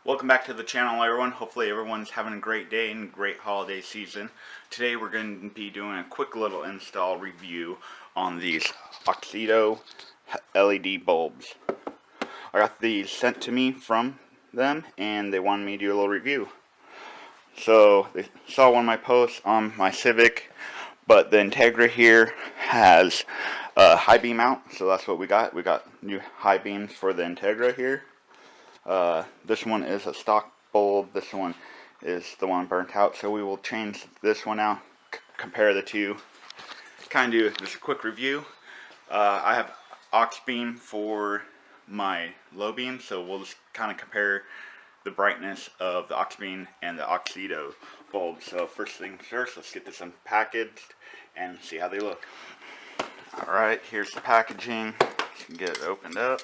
Welcome back to the channel, everyone. Hopefully everyone's having a great day and great holiday season. Today we're going to be doing a quick little install review on these Auxito LED bulbs. I got these sent to me from them and they wanted me to do a little review. So they saw one of my posts on my Civic, but the Integra here has a high beam mount, so that's what we got. We got new high beams for the Integra here. This one is a stock bulb, this one is the one burnt out, so we will change this one out, compare the two, kind of do just a quick review. I have Aux Beam for my low beam, so we'll just kind of compare the brightness of the Aux Beam and the Auxito bulb. So first things first, let's get this unpackaged and see how they look. Alright, here's the packaging. You can get it opened up.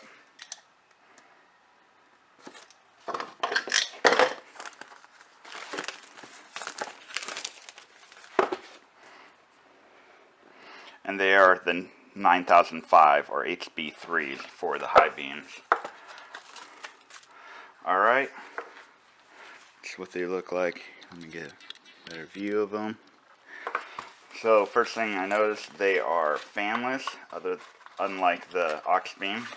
And they are the 9005 or HB3s for the high beams. Alright, that's what they look like. Let me get a better view of them. So first thing I noticed, they are fanless, unlike the Aux Beam.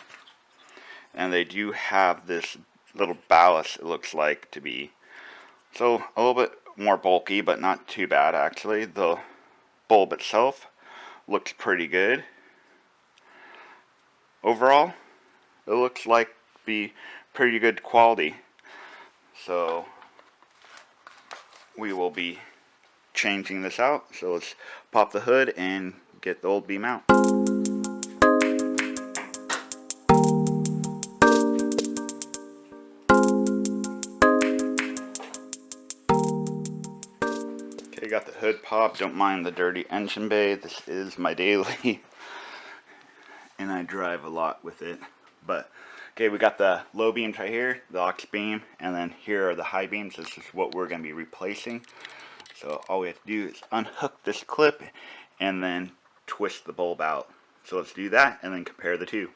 And they do have this little ballast, it looks like to be. So a little bit more bulky, but not too bad actually. The bulb itself looks pretty good. Overall, it looks like be pretty good quality. So we will be changing this out. So let's pop the hood and get the old beam out. Okay, got the hood popped. Don't mind the dirty engine bay. This is my daily and I drive a lot with it. But okay, we got the low beams right here, the Aux Beam, and then here are the high beams. This is what we're going to be replacing. So all we have to do is unhook this clip and then twist the bulb out. So let's do that and then compare the two.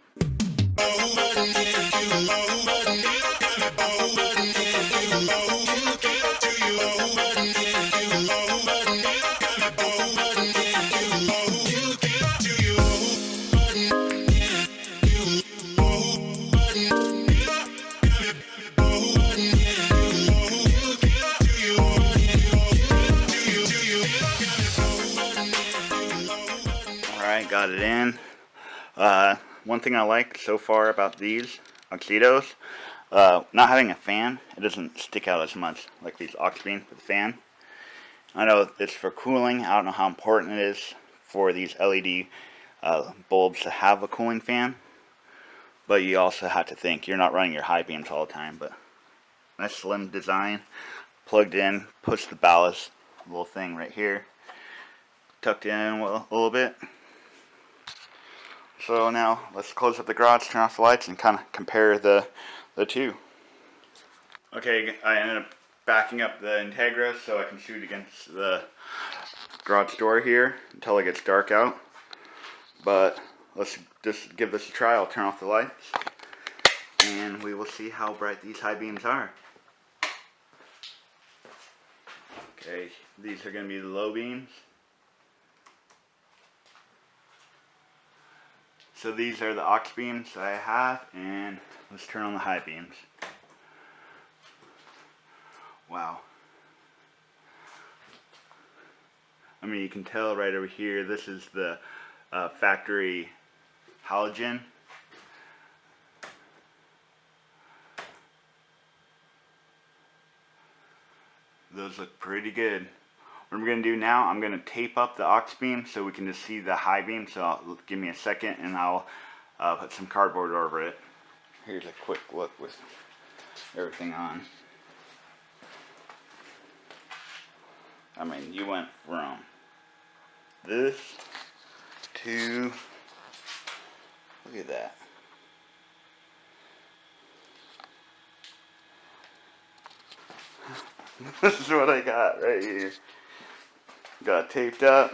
Alright, got it in. One thing I like so far about these Auxitos, not having a fan, it doesn't stick out as much like these Aux Beam with the fan. I know it's for cooling. I don't know how important it is for these LED bulbs to have a cooling fan, but you also have to think you're not running your high beams all the time. But nice slim design, plugged in, push the ballast little thing right here, tucked in a little bit. So now let's close up the garage, turn off the lights, and kind of compare the two. Okay, I ended up backing up the Integra so I can shoot against the garage door here until it gets dark out. But let's just give this a try. I'll turn off the lights and we will see how bright these high beams are. Okay, these are going to be the low beams. So these are the Aux beams that I have, and let's turn on the high beams. Wow. I mean, you can tell right over here, this is the factory Halogen. Those look pretty good. What I'm going to do now, I'm going to tape up the Aux Beam so we can just see the high beam. So give me a second and I'll put some cardboard over it. Here's a quick look with everything on. I mean, you went from this to, look at that. This is what I got right here. Got it taped up.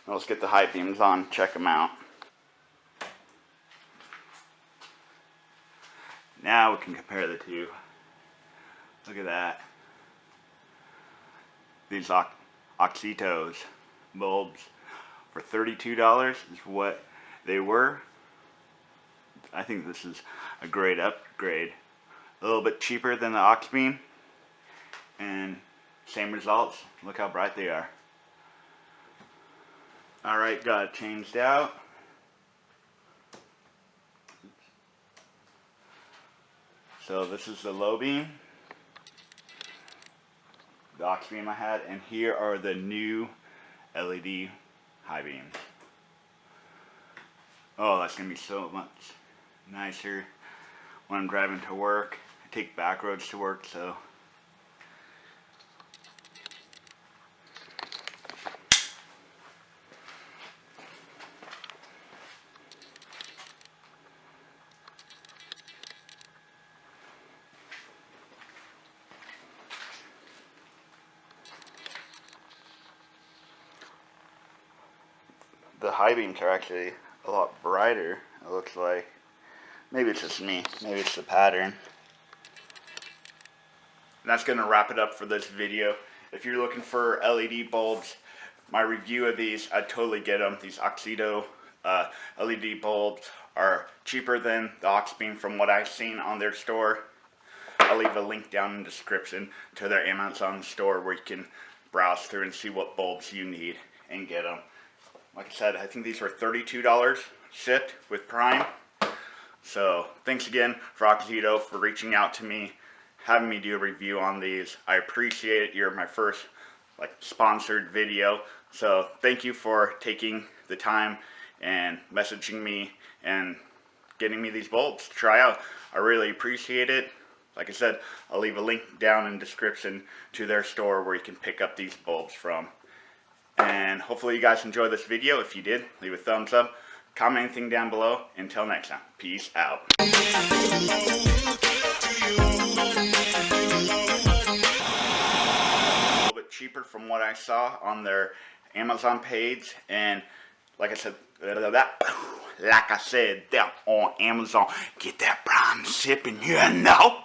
Now let's get the high beams on, check them out. Now we can compare the two. Look at that. These Auxitos bulbs for $32 is what they were. I think this is a great upgrade. A little bit cheaper than the Aux Beam, and same results. Look how bright they are. Alright, got it changed out. So this is the low beam, the Aux Beam I had, and here are the new LED high beams. Oh, that's going to be so much nicer when I'm driving to work. I take back roads to work, so the high beams are actually a lot brighter, it looks like. Maybe it's just me, maybe it's the pattern. And that's going to wrap it up for this video. If you're looking for LED bulbs, my review of these, I'd totally get them. These Auxito LED bulbs are cheaper than the Aux Beam from what I've seen on their store. I'll leave a link down in the description to their Amazon store where you can browse through and see what bulbs you need and get them. Like I said, I think these were $32 shipped with Prime. So thanks again for Auxito for reaching out to me, having me do a review on these. I appreciate it. You're my first sponsored video. So thank you for taking the time and messaging me and getting me these bulbs to try out. I really appreciate it. Like I said, I'll leave a link down in the description to their store where you can pick up these bulbs from. And hopefully you guys enjoyed this video. If you did, leave a thumbs up. Comment anything down below. Until next time, peace out. A little bit cheaper from what I saw on their Amazon page, and like I said, they're on Amazon. Get that Prime shipping, you know.